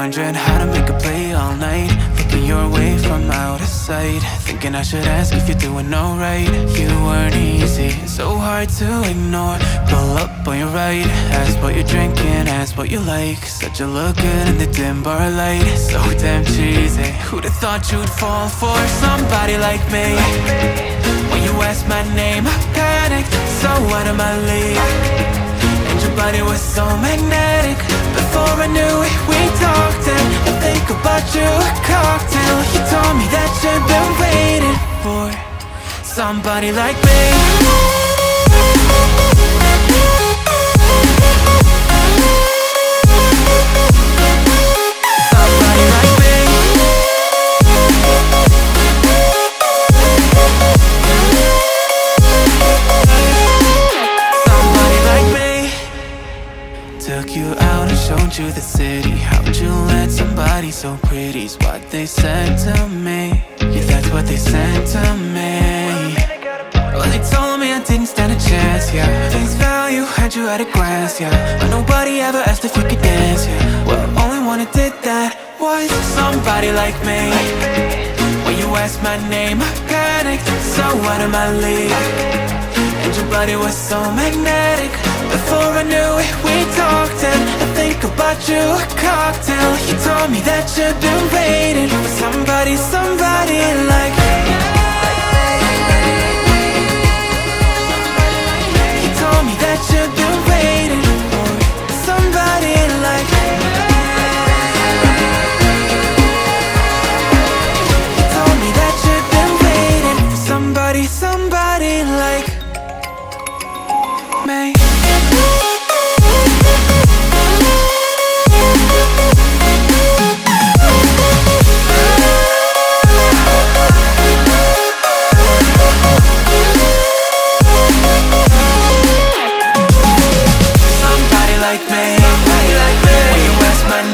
wondering how to make a play all night, looking your way from out of sight, thinking I should ask if you're doing alright. You weren't easy, so hard to ignore. Pull up on your right, ask what you're drinking, ask what you like. Said you look good in the dim bar light, so damn cheesy. Who'd have thought you'd fall for somebody like me? When you asked my name, I panicked, so out of my league. And your body was so magnetic. Before I knew it, we talked, and I think about you a cocktail. You told me that you've been waiting for somebody like me. Somebody like me. Somebody like me. Took you out and showed you the city. How'd you let somebody so pretty's what they said to me? Yeah, that's what they said to me. Well, they told me I didn't stand a chance, yeah. Face value, had you at a glance, yeah. But nobody ever asked if you could dance, yeah. Well, only one who did that was somebody like me. When you asked my name, I panicked, so out of my league. And your body was so magnetic. Before I knew it, we talked, and I think about you a cocktail. You told me that you've been waiting for somebody like me. You told me that you've been waiting for somebody like me. You told me that you've been waiting for somebody